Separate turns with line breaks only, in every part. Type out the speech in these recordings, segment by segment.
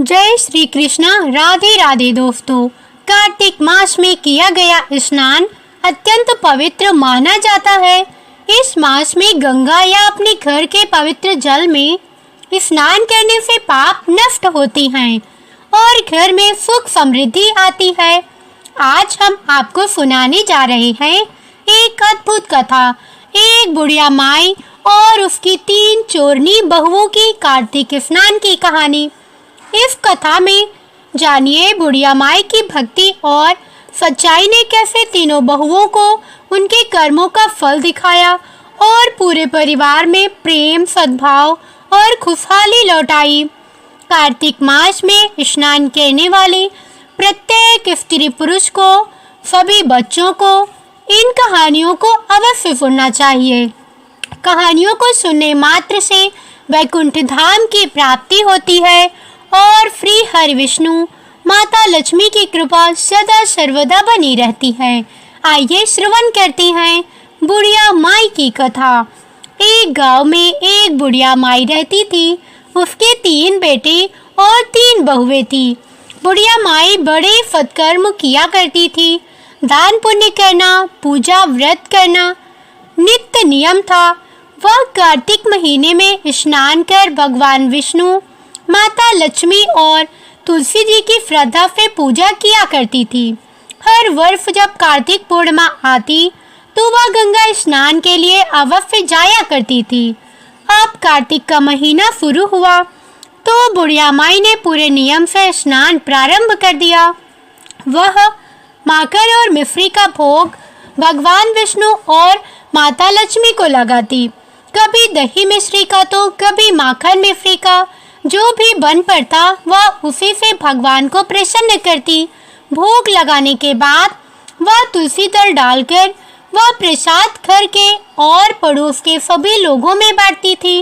जय श्री कृष्णा। राधे राधे दोस्तों। कार्तिक मास में किया गया स्नान अत्यंत पवित्र माना जाता है। इस मास में गंगा या अपने घर के पवित्र जल में स्नान करने से पाप नष्ट होते हैं और घर में सुख समृद्धि आती है। आज हम आपको सुनाने जा रहे हैं एक अद्भुत कथा, एक बुढ़िया माई और उसकी 3 चोरनी बहुओं की कार्तिक स्नान की कहानी। इस कथा में जानिए बुढ़िया माई की भक्ति और सच्चाई ने कैसे तीनों बहुओं को उनके कर्मों का फल दिखाया और पूरे परिवार में प्रेम, सद्भाव और खुशहाली लौटाई। कार्तिक मास में स्नान करने वाले प्रत्येक स्त्री पुरुष को, सभी बच्चों को इन कहानियों को अवश्य सुनना चाहिए। कहानियों को सुनने मात्र से वैकुंठ धाम की प्राप्ति होती है और श्री हरि विष्णु माता लक्ष्मी की कृपा सदा सर्वदा बनी रहती है। आइए श्रवण करते हैं बुढ़िया माई की कथा। एक गांव में एक बुढ़िया माई रहती थी। उसके 3 बेटे और 3 बहुएं थी। बुढ़िया माई बड़े सत्कर्म किया करती थी। दान पुण्य करना, पूजा व्रत करना नित्य नियम था। वह कार्तिक महीने में स्नान कर भगवान विष्णु, माता लक्ष्मी और तुलसी जी की श्रद्धा से पूजा किया करती थी। हर वर्ष जब कार्तिक पूर्णिमा आती तो वह गंगा स्नान के लिए अवश्य जाया करती थी। अब कार्तिक का महीना शुरू हुआ तो बुढ़िया माई ने पूरे नियम से स्नान प्रारंभ कर दिया। वह माखन और मिश्री का भोग भगवान विष्णु और माता लक्ष्मी को लगाती। कभी दही मिश्री का तो कभी माखन मिश्री का, जो भी बन पड़ता वह उसी से भगवान को प्रसन्न करती। भोग लगाने के बाद वह तुलसी दल डालकर वह प्रसाद घर के और पड़ोस के सभी लोगों में बांटती थी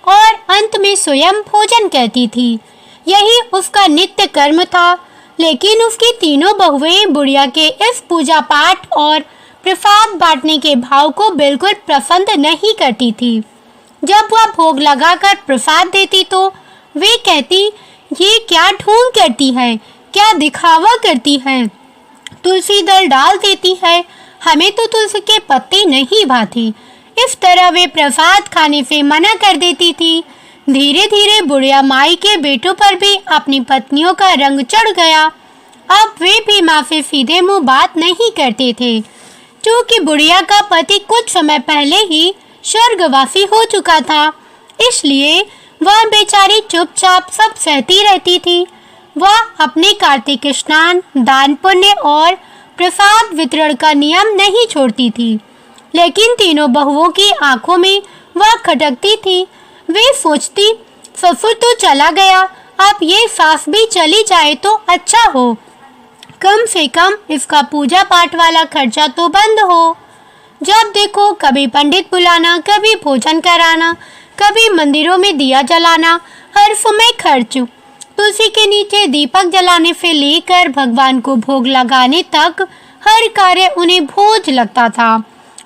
और अंत में स्वयं भोजन करती थी। यही उसका नित्य कर्म था। लेकिन उसकी तीनों बहुएं बुढ़िया के इस पूजा पाठ और प्रसाद बांटने के भाव को बिल्कुल पसंद नहीं करती थी। जब वह भोग लगाकर प्रसाद देती तो वे कहती, ये क्या ढोंग करती है, क्या दिखावा करती है, तुलसी दल डाल देती है, हमें तो तुलसी के पत्ते नहीं भाते। इस तरह वे प्रसाद खाने से मना कर देती थी। धीरे धीरे बुढ़िया माई के बेटों पर भी अपनी पत्नियों का रंग चढ़ गया। अब वे भी माँ से सीधे मुंह बात नहीं करते थे। क्योंकि बुढ़िया का पति कुछ समय पहले ही स्वर्गवासी हो चुका था, इसलिए वह बेचारी चुपचाप सब सहती रहती थी। वह अपने कार्तिक स्नान, दान पुण्य और प्रसाद वितरण का नियम नहीं छोड़ती थी। लेकिन तीनों बहुओं की आंखों में वह खटकती थी। वे सोचती, ससुर तो चला गया, अब ये सास भी चली जाए तो अच्छा हो। कम से कम इसका पूजा पाठ वाला खर्चा तो बंद हो। जब देखो कभी पंडित बुलाना, कभी भोजन कराना, कभी मंदिरों में दिया जलाना, हर समय खर्च। तुलसी के नीचे दीपक जलाने से लेकर भगवान को भोग लगाने तक हर कार्य उन्हें बोझ लगता था।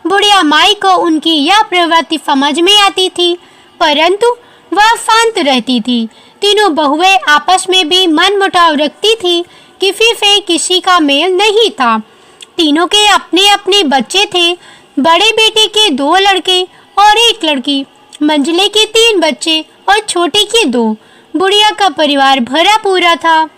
बुढ़िया माई को उनकी यह प्रवृत्ति समझ में आती थी, परंतु वह शांत रहती थी। तीनों बहुएं आपस में भी मनमुटाव रखती थी। किसी से किसी का मेल नहीं था। तीनों के अपने अपने बच्चे थे। बड़े बेटे के 2 लड़के और 1 लड़की, मंझले के 3 बच्चे और छोटे के 2। बुढ़िया का परिवार भरा पूरा था।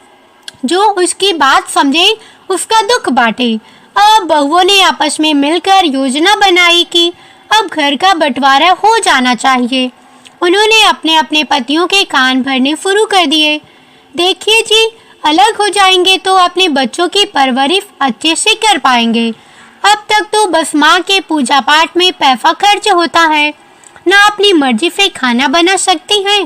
जो उसकी बात समझे उसका दुख बांटे। अब बहुओं ने आपस में मिलकर योजना बनाई कि अब घर का बंटवारा हो जाना चाहिए। उन्होंने अपने अपने पतियों के कान भरने शुरू कर दिए। देखिए जी, अलग हो जाएंगे तो अपने बच्चों की परवरिश अच्छे से कर पाएंगे। अब तक तो बस माँ के पूजा पाठ में पैसा खर्च होता है। ना अपनी मर्जी से खाना बना सकती हैं,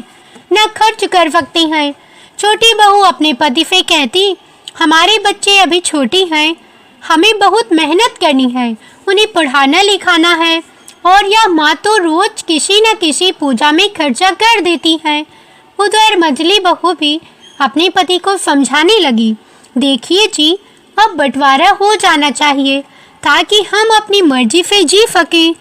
ना खर्च कर सकती हैं। छोटी बहू अपने पति से कहती, हमारे बच्चे अभी छोटी हैं, हमें बहुत मेहनत करनी है, उन्हें पढ़ाना लिखाना है और यह माँ तो रोज किसी न किसी पूजा में खर्चा कर देती है। उधर मझली बहू भी अपने पति को समझाने लगी, देखिए जी, अब बंटवारा हो जाना चाहिए ताकि हम अपनी मर्जी से जी सकें।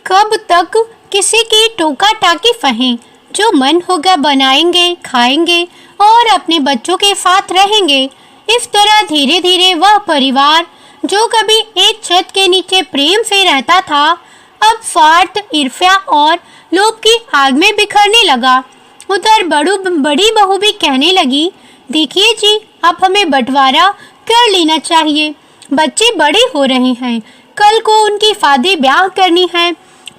कब तक किसी की टोका टाकी सहें, जो मन होगा बनाएंगे, खाएंगे और अपने बच्चों के साथ रहेंगे। इस तरह धीरे धीरे वह परिवार जो कभी एक छत के नीचे प्रेम से रहता था, अब स्वार्थ, ईर्ष्या और लोभ की आग में बिखरने लगा। उधर बड़ी बहू भी कहने लगी, देखिए जी, अब हमें बंटवारा कर लेना चाहिए। बच्चे बड़े हो रहे हैं, कल को उनकी शादी ब्याह करनी है,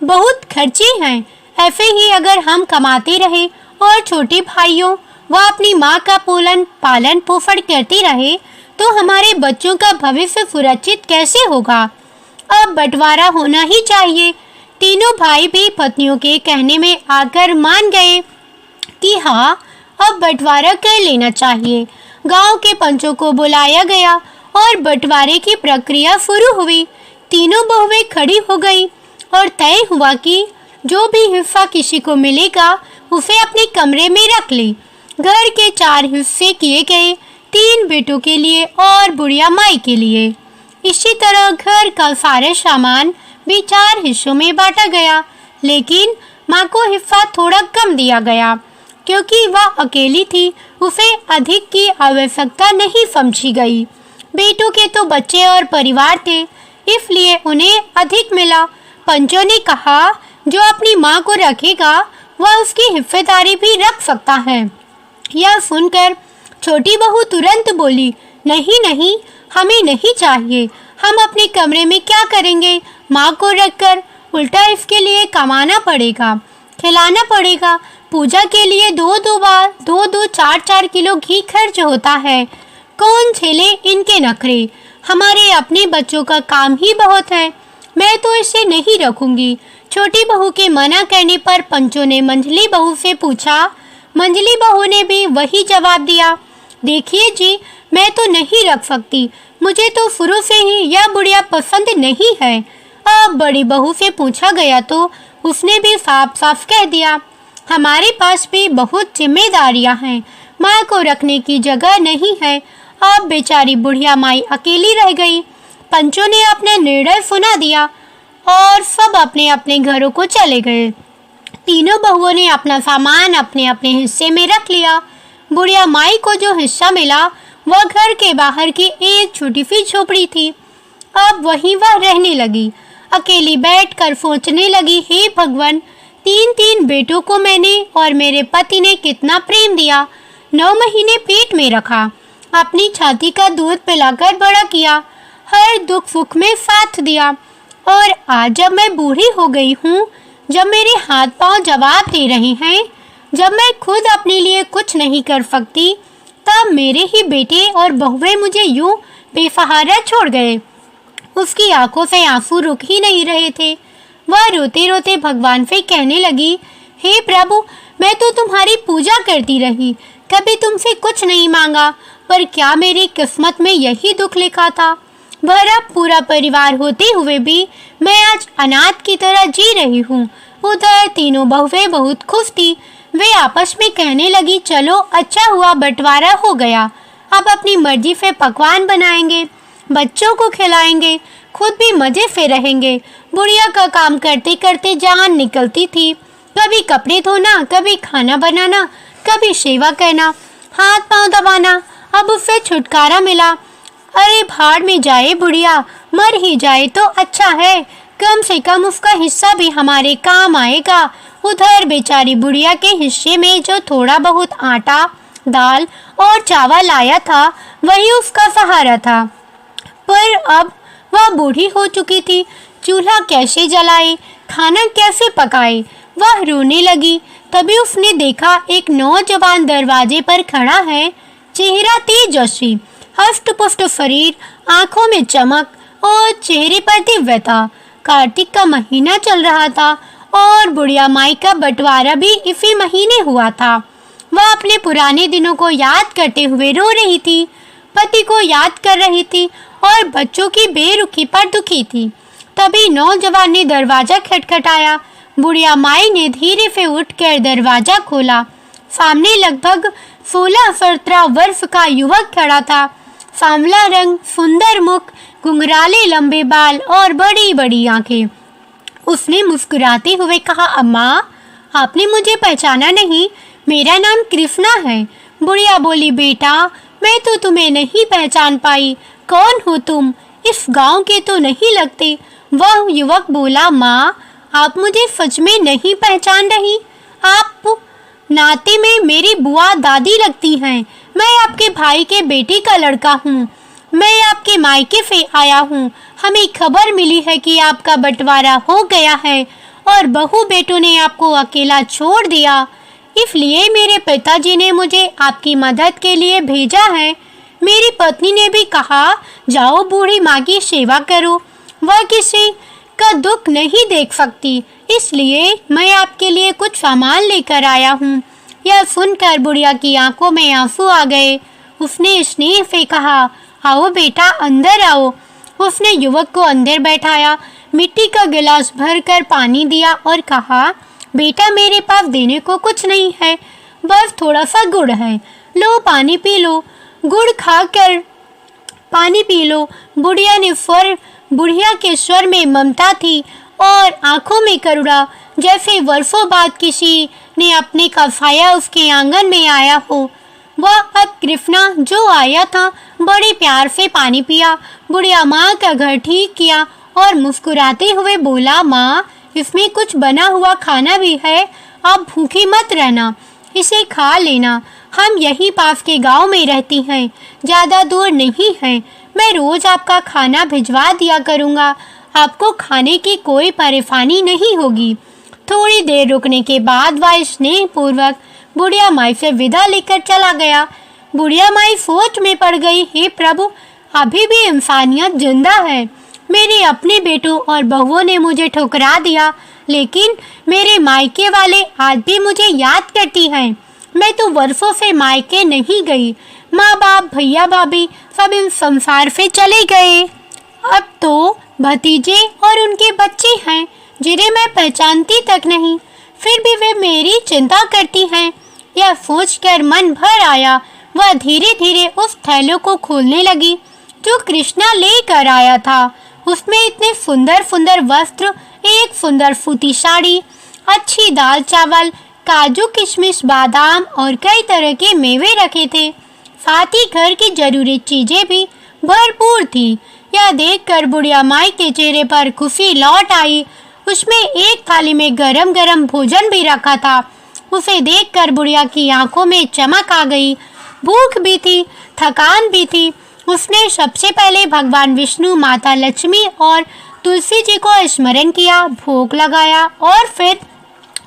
बहुत खर्चे हैं। ऐसे ही अगर हम कमाते रहे और छोटे भाइयों व अपनी माँ का पालन पोषण करती रहे तो हमारे बच्चों का भविष्य सुरक्षित कैसे होगा? अब बंटवारा होना ही चाहिए। तीनों भाई भी पत्नियों के कहने में आकर मान गए कि हाँ, अब बंटवारा कर लेना चाहिए। गांव के पंचों को बुलाया गया और बंटवारे की प्रक्रिया शुरू हुई। तीनों बहुएं खड़ी हो गई और तय हुआ कि जो भी हिस्सा किसी को मिलेगा उसे अपने कमरे में रख ले। घर के 4 हिस्से किए गए, 3 बेटों के लिए और बुढ़िया माई के लिए। इसी तरह घर का सारा सामान भी 4 हिस्सों में बांटा गया, लेकिन माँ को हिस्सा थोड़ा कम दिया गया क्योंकि वह अकेली थी, उसे अधिक की आवश्यकता नहीं समझी गई। बेटों के तो बच्चे और परिवार थे, इसलिए उन्हें अधिक मिला। पंचों ने कहा, जो अपनी माँ को रखेगा वह उसकी हिस्सेदारी भी रख सकता है। यह सुनकर छोटी बहू तुरंत बोली, नहीं नहीं, हमें नहीं चाहिए। हम अपने कमरे में क्या करेंगे? माँ को रखकर उल्टा इसके लिए कमाना पड़ेगा, खिलाना पड़ेगा। पूजा के लिए 2-2 बार 2-2 4-4 किलो घी खर्च होता है। कौन झेले इनके नखरे? हमारे अपने बच्चों का काम ही बहुत है। मैं तो इसे नहीं रखूंगी। छोटी बहू के मना करने पर पंचों ने मंझली बहू से पूछा। मंझली बहू ने भी वही जवाब दिया, देखिए जी, मैं तो नहीं रख सकती, मुझे तो शुरू से ही यह बुढ़िया पसंद नहीं है। अब बड़ी बहू से पूछा गया तो उसने भी साफ साफ कह दिया, हमारे पास भी बहुत जिम्मेदारियां हैं, माँ को रखने की जगह नहीं है। अब बेचारी बुढ़िया माई अकेली रह गई। पंचों ने अपना निर्णय सुना दिया और सब अपने अपने घरों को चले गए। तीनों बहुओं ने अपना सामान अपने अपने हिस्से में रख लिया। बुढ़िया माई को जो हिस्सा मिला वह घर के बाहर की एक छोटी सी झोपड़ी थी। अब वहीं वह रहने लगी। अकेली बैठकर सोचने लगी, हे भगवान, 3-3 बेटों को मैंने और मेरे पति ने कितना प्रेम दिया। 9 महीने पेट में रखा, अपनी छाती का दूध पिलाकर बड़ा किया, हर दुख सुख में साथ दिया। और आज जब मैं बूढ़ी हो गई हूँ, जब मेरे हाथ पांव जवाब दे रहे हैं, जब मैं खुद अपने लिए कुछ नहीं कर सकती, तब मेरे ही बेटे और बहुएं मुझे यूं बेसहारा छोड़ गए। उसकी आंखों से आंसू रुक ही नहीं रहे थे। वह रोते रोते भगवान से कहने लगी, हे प्रभु, मैं तो तुम्हारी पूजा करती रही, कभी तुमसे कुछ नहीं मांगा, पर क्या मेरी किस्मत में यही दुख लिखा था? भरा पूरा परिवार होते हुए भी मैं आज अनाथ की तरह जी रही हूँ। उधर तीनों बहुएं बहुत खुश थी। वे आपस में कहने लगी, चलो अच्छा हुआ, बंटवारा हो गया। अब अपनी मर्जी से पकवान बनाएंगे, बच्चों को खिलाएंगे, खुद भी मजे से रहेंगे। बुढ़िया का काम करते करते जान निकलती थी। कभी कपड़े धोना, कभी खाना बनाना, कभी सेवा करना, हाथ पांव दबाना। अब उससे छुटकारा मिला। अरे भाड़ में जाए बुढ़िया, मर ही जाए तो अच्छा है, कम से कम उसका हिस्सा भी हमारे काम आएगा। उधर बेचारी बुढ़िया के हिस्से में जो थोड़ा बहुत आटा, दाल और चावल आया था, वही उसका सहारा था। पर अब वह बूढ़ी हो चुकी थी। चूल्हा कैसे जलाए, खाना कैसे पकाए? वह रोने लगी। तभी उसने देखा एक नौजवान दरवाजे पर खड़ा है। चेहरा तेजस्वी, हष्ट-पुष्ट शरीर, आंखों में चमक और चेहरे पर दिव्यता। कार्तिक का महीना चल रहा था और बुढ़िया माई का बंटवारा भी इसी महीने हुआ था। वह अपने पुराने दिनों को याद करते हुए रो रही थी, पति को याद कर रही थी और बच्चों की बेरुखी पर दुखी थी। तभी नौजवान ने दरवाजा खटखटाया। बुढ़िया माई ने धीरे से उठकर दरवाजा खोला। सामने लगभग 16-17 वर्ष का युवक खड़ा था। सांवला रंग, सुंदर मुख, घुंघराले लंबे बाल और बड़ी बड़ी आंखें। उसने मुस्कुराते हुए कहा, अम्मा, आपने मुझे पहचाना नहीं? मेरा नाम कृष्णा है। बुढ़िया बोली, बेटा मैं तो तुम्हें नहीं पहचान पाई। कौन हो तुम? इस गांव के तो नहीं लगते। वह युवक बोला, माँ आप मुझे सच में नहीं पहचान रही। आप नाते में मेरी बुआ दादी लगती हैं। मैं आपके भाई के बेटे का लड़का हूँ। मैं आपके मायके से आया हूँ। हमें खबर मिली है कि आपका बंटवारा हो गया है और बहू बेटों ने आपको अकेला छोड़ दिया। इसलिए मेरे पिताजी ने मुझे आपकी मदद के लिए भेजा है। मेरी पत्नी ने भी कहा, जाओ बूढ़ी माँ की सेवा करो। वह किसी का दुख नहीं देख सकती, इसलिए मैं आपके लिए कुछ सामान लेकर आया हूँ। यह सुनकर बुढ़िया की आंखों में आंसू आ गए। उसने स्नेह से कहा, आओ बेटा अंदर आओ। उसने युवक को अंदर बैठाया, मिट्टी का गिलास भरकर पानी दिया और कहा, बेटा मेरे पास देने को कुछ नहीं है, बस थोड़ा सा गुड़ है। लो पानी पी लो। गुड़ खाकर पानी पी लो। बुढ़िया के स्वर में ममता थी और आंखों में करुणा, जैसे वर्षों बाद किसी ने अपने का साया उसके आंगन में आया हो। वह अब कृष्णा जो आया था बड़े प्यार से पानी पिया। बुढ़िया माँ का घर ठीक किया और मुस्कुराते हुए बोला, माँ इसमें कुछ बना हुआ खाना भी है, आप भूखी मत रहना, इसे खा लेना। हम यहीं पास के गांव में रहती हैं, ज़्यादा दूर नहीं है। मैं रोज आपका खाना भिजवा दिया करूँगा, आपको खाने की कोई परेशानी नहीं होगी। थोड़ी देर रुकने के बाद वह स्नेहपूर्वक बुढ़िया माई से विदा लेकर चला गया। बुढ़िया माई सोच में पड़ गई, हे प्रभु अभी भी इंसानियत जिंदा है। मेरे अपने बेटों और बहुओं ने मुझे ठुकरा दिया, लेकिन मेरे मायके वाले आज भी मुझे याद करती हैं। मैं तो वर्षों से मायके नहीं गई। माँ बाप भैया भाभी सब इन संसार से चले गए। अब तो भतीजे और उनके बच्चे हैं जिन्हें मैं पहचानती तक नहीं, फिर भी वे मेरी चिंता करती हैं। यह सोचकर मन भर आया। वह धीरे धीरे उस थैलों को खोलने लगी जो कृष्णा लेकर आया था। उसमें इतने सुंदर सुंदर वस्त्र, एक सुंदर सूती साड़ी, अच्छी दाल चावल, काजू किशमिश बादाम और कई तरह के मेवे रखे थे। साथ ही घर की जरूरी चीजें भी भरपूर थी। यह देखकर बुढ़िया माई के चेहरे पर खुशी लौट आई। उसमें एक थाली में गरम गरम भोजन भी रखा था। उसे देखकर बुढ़िया की आंखों में चमक आ गई। भूख भी थी, थकान भी थी। उसने सबसे पहले भगवान विष्णु, माता लक्ष्मी और तुलसी जी को स्मरण किया, भोग लगाया और फिर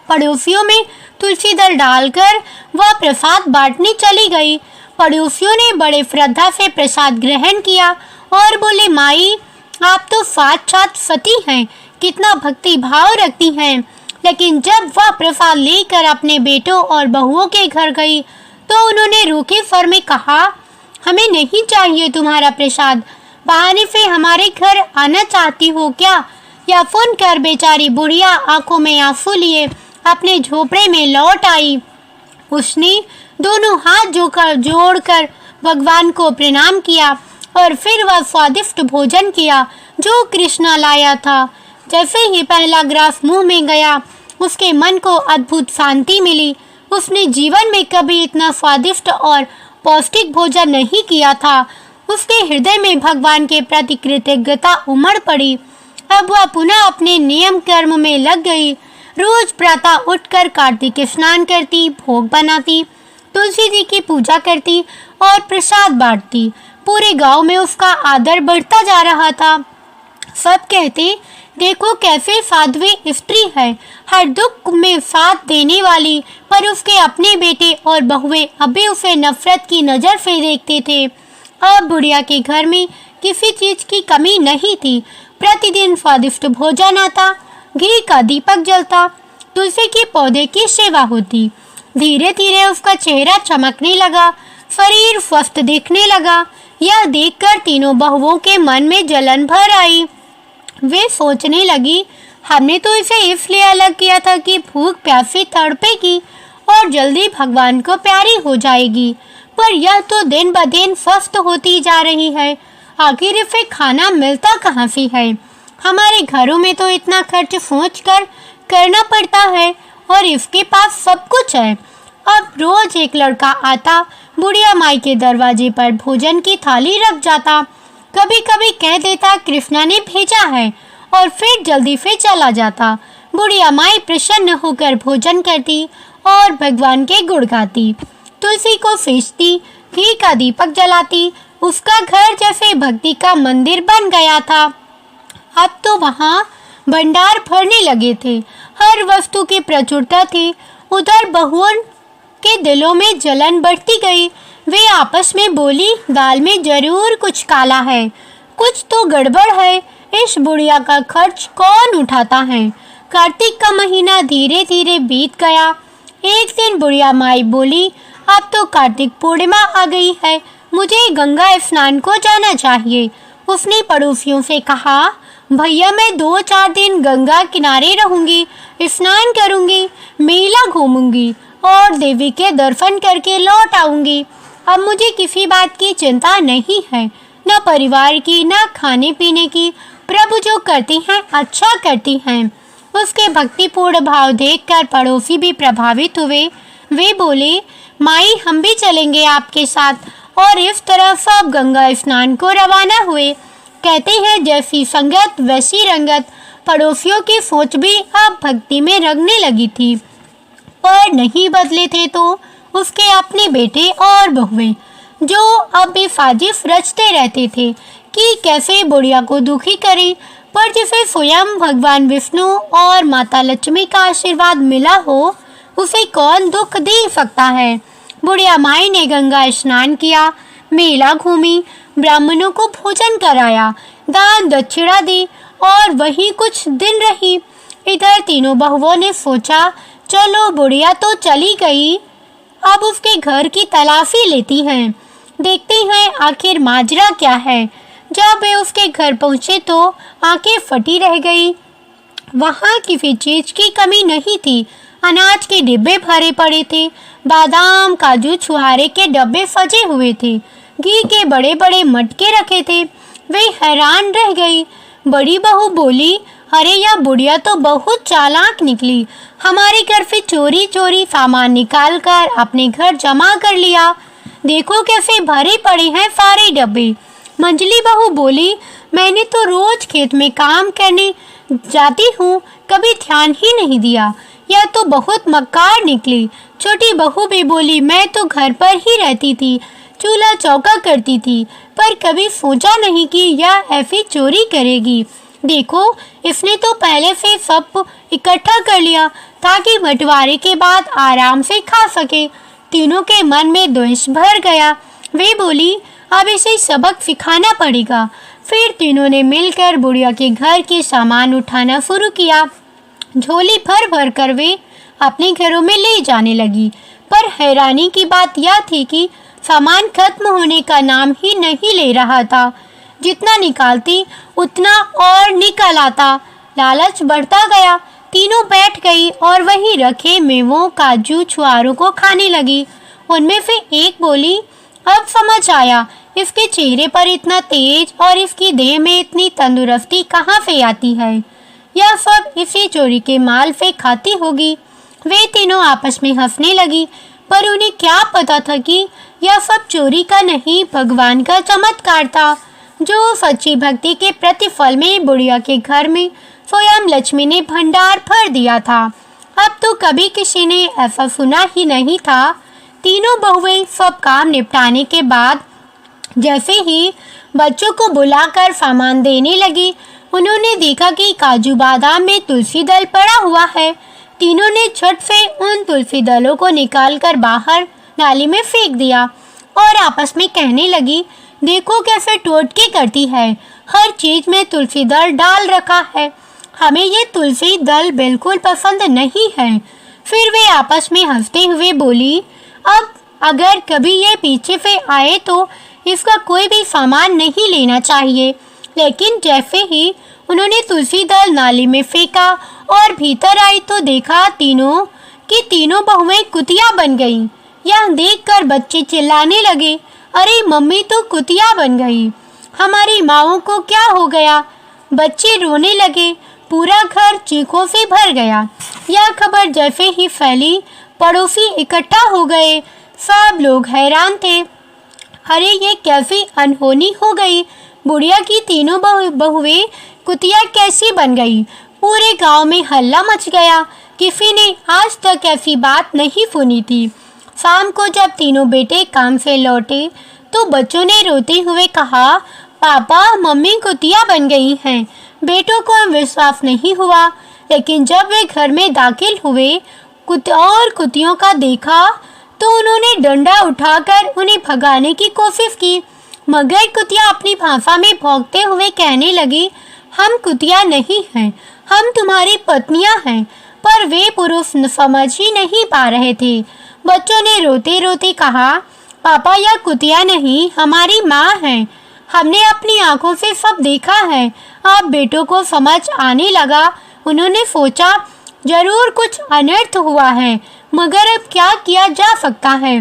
पड़ोसियों में तुलसी दल डालकर वह प्रसाद बांटने चली गई। पड़ोसियों ने बड़े श्रद्धा से प्रसाद ग्रहण किया और बोले, माई आप तो साक्षात सती हैं, कितना भक्ति भाव रखती हैं। लेकिन जब वह प्रसाद लेकर अपने बेटों और बहुओं के घर गई तो उन्होंने रूखे स्वर में कहा, हमें नहीं चाहिए तुम्हारा प्रसाद, बहाने से हमारे घर आना चाहती हो क्या? यह सुनकर बेचारी बुढ़िया आंखों में आंसू लिए अपने झोपड़े में लौट आई। उसने दोनों हाथ जोड़कर भगवान को प्रणाम किया और फिर वह स्वादिष्ट भोजन किया जो कृष्णा लाया था। जैसे ही पहला ग्रास मुंह में गया, उसके मन को अद्भुत शांति मिली। उसने जीवन में कभी इतना स्वादिष्ट और पौष्टिक भोजन नहीं किया था। उसके हृदय में भगवान के प्रति कृतज्ञता उमड़ पड़ी। अब वह पुनः अपने नियम कर्म में लग गई। रोज प्रातः उठकर कार्तिक स्नान करती, भोग बनाती, तुलसी जी की पूजा करती और प्रसाद बांटती। पूरे गांव में उसका आदर बढ़ता जा रहा था। सब कहते, देखो कैसे साध्वी स्त्री है, हर दुख में साथ देने वाली। पर उसके अपने बेटे और बहुएं अभी उसे नफरत की नज़र से देखते थे। अब बुढ़िया के घर में किसी चीज की कमी नहीं थी। प्रतिदिन स्वादिष्ट भोजन आता, घी का दीपक जलता, तुलसी के पौधे की सेवा होती। धीरे धीरे उसका चेहरा चमकने लगा, शरीर स्वस्थ दिखने लगा। यह देखकर तीनों बहुओं के मन में जलन भर आई। वे सोचने लगी, हमने तो इसे इसलिए अलग किया था कि भूख प्यास से तड़पेगी और जल्दी भगवान को प्यारी हो जाएगी, पर यह तो दिन ब दिन स्वस्थ होती जा रही है। आखिर इसे खाना मिलता कहाँ से है? हमारे घरों में तो इतना खर्च सोच कर करना पड़ता है और इसके पास सब कुछ है। अब रोज एक लड़का आता, बुढ़िया माई के दरवाजे पर भोजन की थाली रख जाता। कभी कभी कह देता कृष्णा ने भेजा है और फिर जल्दी से चला जाता। बुढ़िया माई प्रसन्न होकर भोजन करती और भगवान के गुण गाती, तुलसी को सींचती, घी का दीपक जलाती। उसका घर जैसे भक्ति का मंदिर बन गया था। अब तो वहाँ भंडार भरने लगे थे, हर वस्तु की प्रचुरता थी। उधर बहुओं के दिलों में जलन बढ़ती गई। वे आपस में बोली, दाल में जरूर कुछ काला है, कुछ तो गड़बड़ है। इस बुढ़िया का खर्च कौन उठाता है? कार्तिक का महीना धीरे धीरे बीत गया। एक दिन बुढ़िया माई बोली, अब तो कार्तिक पूर्णिमा आ गई है, मुझे गंगा स्नान को जाना चाहिए। उसने पड़ोसियों से कहा, भैया मैं 2-4 दिन गंगा किनारे रहूंगी, स्नान करूंगी, मेला घूमूंगी और देवी के दर्शन करके लौट आऊंगी। अब मुझे किसी बात की चिंता नहीं है, न परिवार की, न खाने पीने की। प्रभु जो करती हैं अच्छा करती हैं। उसके भक्तिपूर्ण भाव देखकर पड़ोसी भी प्रभावित हुए। वे बोले, माई हम भी चलेंगे आपके साथ। और इस तरह सब गंगा स्नान को रवाना हुए। कहते हैं जैसी संगत वैसी रंगत। पड़ोसियों की सोच भी अब भक्ति में रंगने लगी थी। पर नहीं बदले थे तो उसके अपने बेटे और बहुएं, जो अब भी साजिश रचते रहते थे कि कैसे बुढ़िया को दुखी करें। पर जिसे स्वयं भगवान विष्णु और माता लक्ष्मी का आशीर्वाद मिला हो, उसे कौन दुख दे सकता है। बुढ़िया माई ने गंगा स्नान किया, मेला घूमी, ब्राह्मणों को भोजन कराया, दान दक्षिणा दी और वहीं कुछ दिन रही। इधर तीनों बहुओं ने सोचा, चलो बुढ़िया तो चली गई, अब उसके घर की तलाशी लेती हैं, देखते हैं आखिर माजरा क्या है। जब वे उसके घर पहुंचे तो आंखें फटी रह गई। वहां किसी चीज की कमी नहीं थी। अनाज के डिब्बे भरे पड़े थे, बादाम, काजू, छुहारे के डब्बे सजे हुए थे, घी के बड़े बड़े मटके रखे थे। वे हैरान रह गई। बड़ी बहू बोली, अरे यह बुढ़िया तो बहुत चालाक निकली, हमारे घर से चोरी चोरी सामान निकाल कर अपने घर जमा कर लिया। देखो कैसे भरे पड़े हैं सारे डब्बे। मंजली बहू बोली, मैंने तो रोज खेत में काम करने जाती हूँ, कभी ध्यान ही नहीं दिया, यह तो बहुत मक्कार निकली। छोटी बहू भी बोली, मैं तो घर पर ही रहती थी, चूल्हा चौका करती थी, पर कभी सोचा नहीं कि यह ऐसी चोरी करेगी। देखो इसने तो पहले से सब इकट्ठा कर लिया ताकि बंटवारे के बाद आराम से खा सके। तीनों के मन में द्वेष भर गया। वे बोली, अब इसे सबक सिखाना पड़ेगा। फिर तीनों ने मिलकर बुढ़िया के घर के सामान उठाना शुरू किया। झोली भर भर कर वे अपने घरों में ले जाने लगी। पर हैरानी की बात यह थी कि सामान खत्म होने का नाम ही नहीं ले रहा था। जितना निकालती उतना और निकल आता। लालच बढ़ता गया। तीनों बैठ गई और वहीं रखे मेवों, काजू, छुआरों को खाने लगी। उनमें से एक बोली, अब समझ आया इसके चेहरे पर इतना तेज और इसकी देह में इतनी तंदुरुस्ती कहाँ से आती है। यह सब इसी चोरी के माल से खाती होगी। वे तीनों आपस में हंसने लगी, पर उन्हें क्या पता था कि यह सब चोरी का नहीं, भगवान का चमत्कार था, जो सच्ची भक्ति के प्रतिफल में बुढ़िया के घर में स्वयं लक्ष्मी ने भंडार भर दिया था। अब तो कभी किसी ने ऐसा सुना ही नहीं था। तीनों बहुएं सब काम निपटाने के बाद जैसे ही बच्चों को बुलाकर सामान देने लगी, उन्होंने देखा कि काजू बादाम में तुलसी दल पड़ा हुआ है। तीनों ने झट से उन तुलसी दलों को निकालकर बाहर नाली में फेंक दिया और आपस में कहने लगी, देखो कैसे टोटके करती है, हर चीज में तुलसी दल डाल रखा है, हमें ये तुलसी दल बिल्कुल पसंद नहीं है। फिर वे आपस में हंसते हुए बोली, अब अगर कभी ये पीछे से आए तो इसका कोई भी सामान नहीं लेना चाहिए। लेकिन जैसे ही उन्होंने तुलसी दल नाली में फेंका और भीतर आई तो देखा तीनों बहुएं कुतिया बन गईं। यह देखकर बच्चे चिल्लाने लगे, अरे मम्मी तो कुतिया बन गई, हमारी माँओं को क्या हो गया। बच्चे रोने लगे। पूरा घर चीखों से भर गया। यह खबर जैसे ही फैली, पड़ोसी इकट्ठा हो गए। सब लोग हैरान थे। अरे ये कैसी अनहोनी हो गई? बुढ़िया की तीनों बहुएं कुतिया कैसी बन गई? पूरे गांव में हल्ला मच गया। किसी ने आज तक ऐसी बात नहीं सुनी थी। शाम को जब तीनों बेटे काम से लौटे तो बच्चों ने रोते हुए कहा, पापा मम्मी कुतिया बन गई हैं। बेटों को विश्वास नहीं हुआ, लेकिन जब वे घर में दाखिल हुए और कुतियों का देखा तो उन्होंने डंडा उठाकर उन्हें भगाने की कोशिश की, मगर कुतिया अपनी भाषा में भौंकते हुए कहने लगी, हम कुतिया नहीं हैं, हम तुम्हारी पत्नियां हैं। पर वे पुरुष समझ ही नहीं पा रहे थे। बच्चों ने रोते रोते कहा, पापा यह कुतिया नहीं, हमारी माँ है। हमने अपनी आंखों से सब देखा है। अब बेटों को समझ आने लगा। उन्होंने सोचा जरूर कुछ अनर्थ हुआ है, मगर अब क्या किया जा सकता है।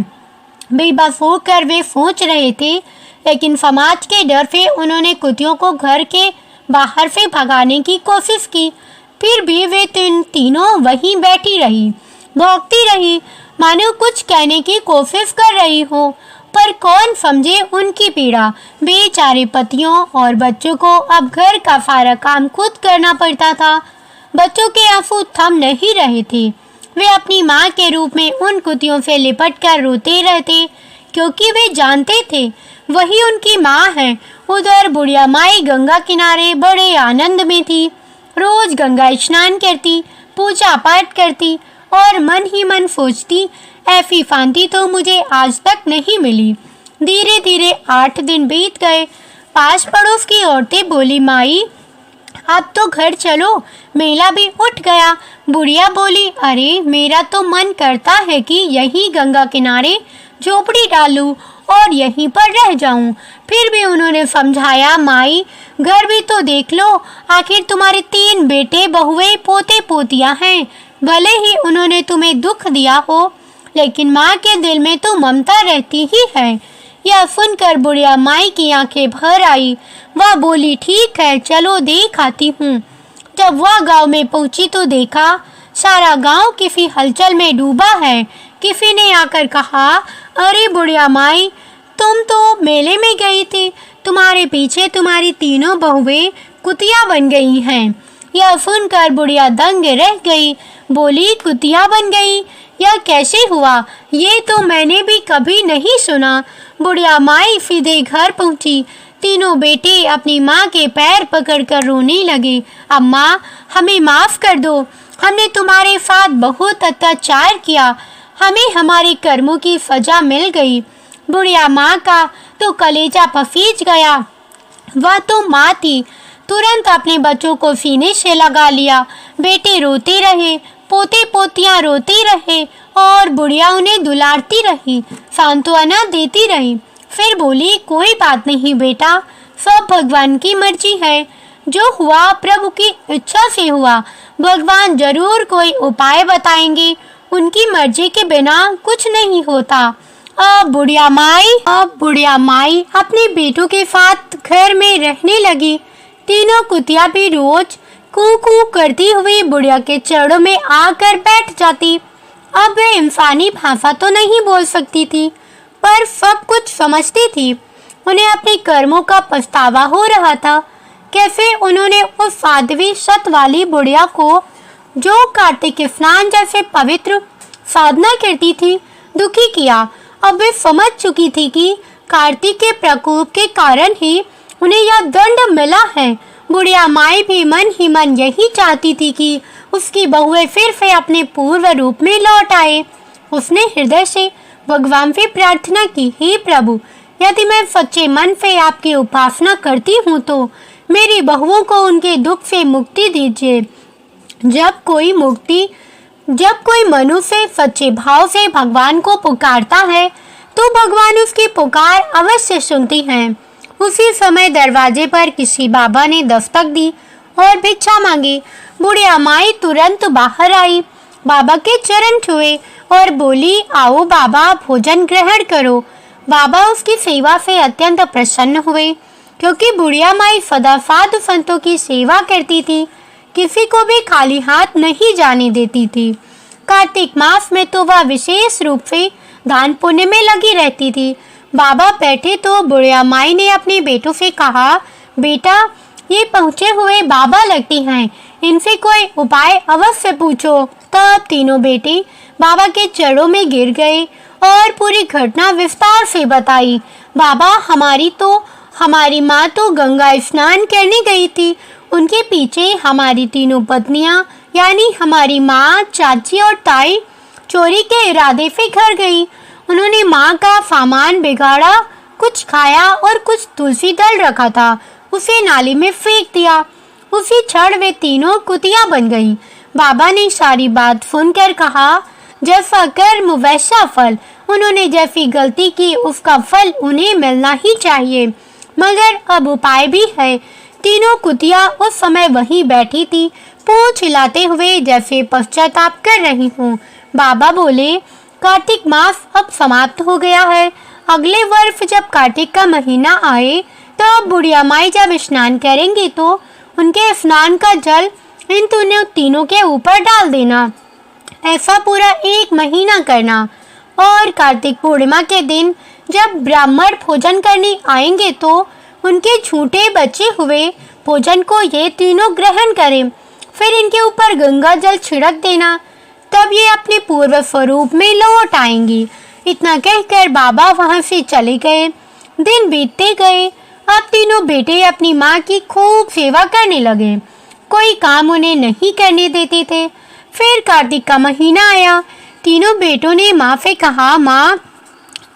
बेबस होकर वे सोच रहे थे, लेकिन समाज के डर से उन्होंने कुतियों को घर के बाहर से भगाने की कोशिश की। फिर भी वे तीनों वहीं बैठी रही, भौंकती रही, मानो कुछ कहने की कोशिश कर रही हो, पर कौन समझे उनकी पीड़ा। बेचारे पतियों और बच्चों को अब घर का सारा काम खुद करना पड़ता था। बच्चों के आंसू थम नहीं रहे थे। वे अपनी माँ के रूप में उन कुतियों से लिपट कर रोते रहते, क्योंकि वे जानते थे वही उनकी माँ है। उधर बुढ़िया माई गंगा किनारे बड़े आनंद में थी। रोज गंगा स्नान करती, पूजा पाठ करती और मन ही मन सोचती, ऐसी शांति तो मुझे आज तक नहीं मिली। धीरे धीरे 8 दिन बीत गए। पास पड़ोस की औरतें बोली, माई अब तो घर चलो, मेला भी उठ गया। बुढ़िया बोली, अरे मेरा तो मन करता है कि यहीं गंगा किनारे झोपड़ी डालूं और यहीं पर रह जाऊं। फिर भी उन्होंने समझाया, माई घर भी तो देख लो, आखिर तुम्हारे 3 बेटे बहुएं पोते पोतियां हैं। भले ही उन्होंने तुम्हें दुख दिया हो, लेकिन माँ के दिल में तो ममता रहती ही है। यह सुनकर बुढ़िया माई की आंखें भर आई। वह बोली, ठीक है चलो देख आती हूँ। जब वह गांव में पहुंची तो देखा सारा गांव किसी हलचल में डूबा है। किसी ने आकर कहा, अरे बुढ़िया माई तुम तो मेले में गई थी, तुम्हारे पीछे तुम्हारी तीनों बहुएं कुतिया बन गई हैं। यह सुनकर बुढ़िया दंग रह गई। बोली, कुतिया बन गई? यह कैसे हुआ? ये तो मैंने भी कभी नहीं सुना। बुढ़िया माई सीधे घर पहुंची। तीनों बेटे अपनी माँ के पैर पकड़कर रोने लगे। अम्मा हमें माफ कर दो, हमने तुम्हारे साथ बहुत अत्याचार किया, हमें हमारे कर्मों की सजा मिल गई। बुढ़िया माँ का तो कलेजा पसीज गया। वह तो माँ थी, तुरंत अपने बच्चों को सीने से लगा लिया। बेटे रोते रहे, पोते पोतियां रोते रहे और बुढ़िया उन्हें दुलारती रही, सांत्वना देती रही। फिर बोली, कोई बात नहीं बेटा, सब भगवान की मर्जी है। जो हुआ प्रभु की इच्छा से हुआ। भगवान जरूर कोई उपाय बताएंगे, उनकी मर्जी के बिना कुछ नहीं होता। अब बुढ़िया माई अपने बेटों के साथ घर में रहने लगी। तीनों कुतिया भी रोज कू कू करती हुई बुढ़िया के चरणों में आकर बैठ जाती। अब वे इंसानी भाषा तो नहीं बोल सकती थी, पर सब कुछ समझती थी। उन्हें अपने कर्मों का पछतावा हो रहा था। कैसे उन्होंने उस साध्वी सत वाली बुढ़िया को, जो कार्तिक स्नान जैसे पवित्र साधना करती थी, दुखी किया। अब वे समझ चुकी थी कि कार्तिक के प्रकोप के कारण ही उन्हें यह दंड मिला है। बुढ़िया माई भी मन ही मन यही चाहती थी कि उसकी बहुएं फिर से अपने पूर्व रूप में लौट आए। उसने हृदय से भगवान से प्रार्थना की, हे प्रभु, यदि मैं सच्चे मन से आपकी उपासना करती हूँ तो मेरी बहुओं को उनके दुख से मुक्ति दीजिए। जब कोई मनुष्य सच्चे भाव से भगवान को पुकारता है तो भगवान उसकी पुकार अवश्य सुनती हैं। उसी समय दरवाजे पर किसी बाबा ने दस्तक दी और भिक्षा मांगी। बुढ़िया माई तुरंत बाहर आई, बाबा के चरण छुए और बोली, आओ बाबा, भोजन ग्रहण करो। बाबा उसकी सेवा से अत्यंत प्रसन्न हुए, क्योंकि बुढ़िया माई सदा साधु संतों की सेवा करती थी। किसी को भी खाली हाथ नहीं जाने देती थी। कार्तिक मास में तो वह विशेष रूप से दान पुण्य में लगी रहती थी। बाबा बैठे तो बुढ़िया माई ने अपने बेटों से कहा, बेटा, ये पहुँचे हुए बाबा लगती हैं, इनसे कोई उपाय अवश्य पूछो। तब तीनों बेटे बाबा के चरणों में गिर गए और पूरी घटना विस्तार से बताई। बाबा, हमारी माँ तो गंगा स्नान करने गई थी। उनके पीछे हमारी तीनों पत्नियाँ यानी हमारी माँ, चाची और ताई चोरी के इरादे से घर गई। उन्होंने माँ का सामान बिगाड़ा, कुछ खाया और कुछ तुलसी दल रखा था उसे नाली में फेंक दिया। उसी क्षण वे तीनों कुतिया बन गईं। बाबा ने सारी बात सुनकर कहा, जैसा कर्म वैसा फल। उन्होंने जैसी गलती की उसका फल उन्हें मिलना ही चाहिए, मगर अब उपाय भी है। तीनों कुतिया उस समय वहीं बैठी थी, पूंछ हिलाते हुए जैसे पश्चाताप कर रही हूँ। बाबा बोले, कार्तिक मास अब समाप्त हो गया है। अगले वर्ष जब कार्तिक का महीना आए तब बुढ़िया माई जब स्नान करेंगी तो उनके स्नान का जल इन तीनों के ऊपर डाल देना। ऐसा पूरा 1 महीना करना और कार्तिक पूर्णिमा के दिन जब ब्राह्मण भोजन करने आएंगे तो उनके छूटे बचे हुए भोजन को ये तीनों ग्रहण करें। फिर इनके ऊपर गंगा जल छिड़क देना, तब ये अपने पूर्व स्वरूप में लौट आएंगी। इतना कहकर बाबा वहां से चले गए। दिन बीतते गए। अब तीनों बेटे अपनी माँ की खूब सेवा करने लगे। कोई काम उन्हें नहीं करने देते थे। फिर कार्तिक का महीना आया। तीनों बेटों ने माँ से कहा, माँ,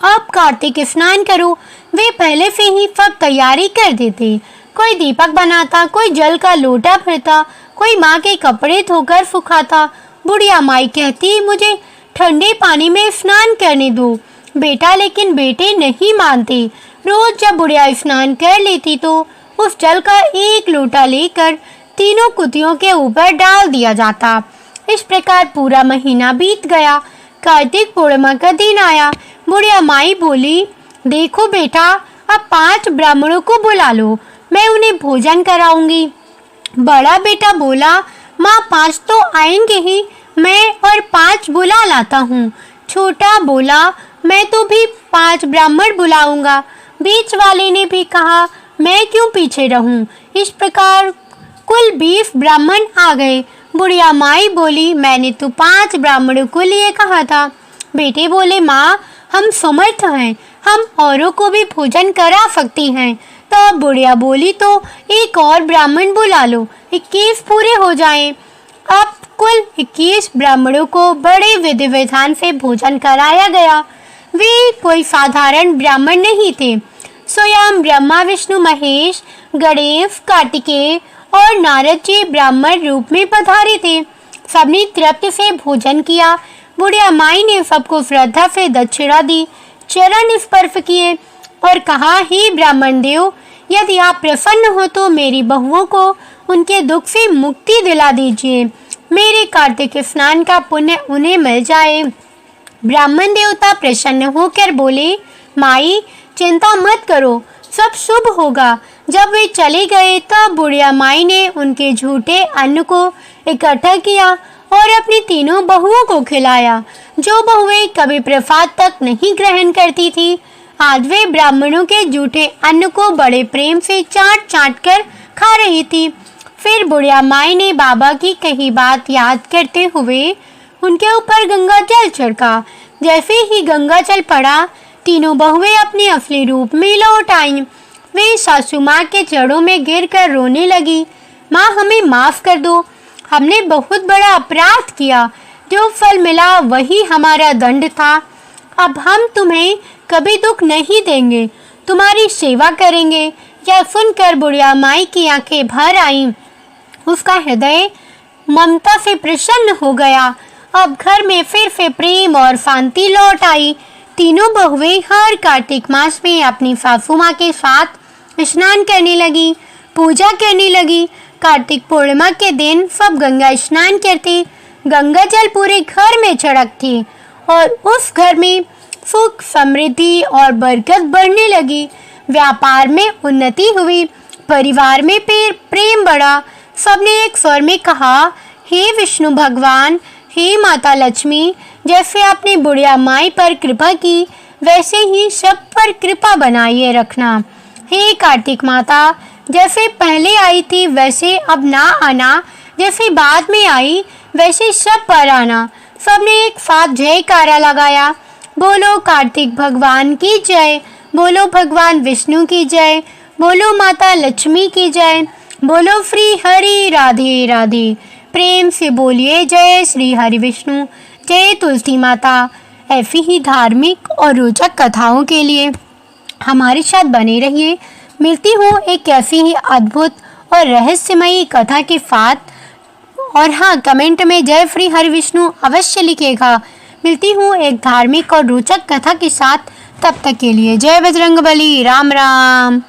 अब कार्तिक स्नान करो। वे पहले से ही सब तैयारी कर देते। कोई दीपक बनाता, कोई जल का लोटा भरता, कोई माँ के कपड़े धोकर सुखाता। बुढ़िया माई कहती, मुझे ठंडे पानी में स्नान करने दो बेटा, लेकिन बेटे नहीं मानते। रोज जब बुढ़िया स्नान कर लेती तो उस जल का 1 लोटा लेकर तीनों कुतियों के ऊपर डाल दिया जाता। इस प्रकार पूरा महीना बीत गया। कार्तिक पूर्णिमा का दिन आया। बुढ़िया माई बोली, देखो बेटा, अब 5 ब्राह्मणों को बुला लो, मैं उन्हें भोजन कराऊंगी। बड़ा बेटा बोला, माँ 5 तो आएंगे ही, मैं और 5 बुला लाता हूँ। छोटा बोला, मैं तो भी 5 ब्राह्मण बुलाऊंगा। बीच वाले ने भी कहा, मैं क्यों पीछे रहूं। इस प्रकार कुल 20 ब्राह्मण आ गए। बुढ़िया माई बोली, मैंने तो 5 ब्राह्मणों को लिए कहा था। बेटे बोले, माँ, हम समर्थ हैं, हम औरों को भी भोजन करा सकती हैं। तब बुढ़िया बोली, तो एक और ब्राह्मण बुला लो, 21 पूरे हो जाएं। अब कुल 21 ब्राह्मणों को बड़े विधि विधान से भोजन कराया गया। वे कोई साधारण ब्राह्मण नहीं थे। स्वयं ब्रह्मा, विष्णु, महेश, गणेश, कार्तिकेय और नारद जी ब्राह्मण रूप में पधारे थे। सबने तृप्ति से भोजन किया। बुढ़िया माई ने सबको श्रद्धा से दक्षिणा दी, चरण स्पर्श किए और कहा, हे ब्राह्मण देव, यदि आप प्रसन्न हो तो मेरी बहुओं को उनके दुख से मुक्ति दिला दीजिए। मेरे कार्तिक स्नान का पुण्य उन्हें मिल जाए। ब्राह्मण देवता प्रसन्न होकर बोले, माई, चिंता मत करो, सब शुभ होगा। जब वे चले गए तब बुढ़िया माई ने उनके झूठे अन्न को इकट्ठा किया और अपनी तीनों बहुओं को खिलाया। जो बहुएं कभी प्रसाद तक नहीं ग्रहण करती थी, आज वे ब्राह्मणों के झूठे अन्न को बड़े प्रेम से चाट चाट कर खा रही थी। फिर बुढ़िया माई ने बाबा की कही बात याद करते हुए उनके ऊपर गंगा जल छिड़का। जैसे ही गंगा जल पड़ा, तीनों बहुएं अपने असली रूप में लौट आईं। वे सासू माँ के चरणों में गिरकर रोने लगी। माँ, हमें माफ कर दो, हमने बहुत बड़ा अपराध किया। जो फल मिला वही हमारा दंड था। अब हम तुम्हें कभी दुख नहीं देंगे, तुम्हारी सेवा करेंगे। यह सुनकर बुढ़िया माई की आंखें भर आईं। उसका हृदय ममता से प्रसन्न हो गया। अब घर में फिर से प्रेम और शांति लौट आई। तीनों बहुएं हर कार्तिक मास में अपनी सासू माँ के साथ स्नान करने लगी, पूजा करने लगी। कार्तिक पूर्णिमा के दिन सब गंगा स्नान करते। गंगा जल पूरे घर में छिड़कती और उस घर में सुख, समृद्धि और बरकत बढ़ने लगी। व्यापार में उन्नति हुई, परिवार में प्रेम बढ़ा, सबने एक स्वर में कहा, हे विष्णु भगवान, हे माता लक्ष्मी, जैसे आपने बुढ़िया माई पर कृपा की वैसे ही सब पर कृपा बनाए रखना। हे कार्तिक माता, जैसे पहले आई थी वैसे अब ना आना, जैसे बाद में आई वैसे सब पर आना। सबने एक साथ जयकारा लगाया। बोलो कार्तिक भगवान की जय, बोलो भगवान विष्णु की जय, बोलो माता लक्ष्मी की जय, बोलो श्री हरि राधे राधे। प्रेम से बोलिए जय श्री हरि विष्णु, जय तुलसी माता। ऐसी ही धार्मिक और रोचक कथाओं के लिए हमारे साथ बने रहिए। मिलती हूँ एक ऐसी ही अद्भुत और रहस्यमयी कथा के साथ। और हाँ, कमेंट में जय श्री हरि विष्णु अवश्य लिखेगा। मिलती हूँ एक धार्मिक और रोचक कथा के साथ। तब तक के लिए जय बजरंगबली। राम राम।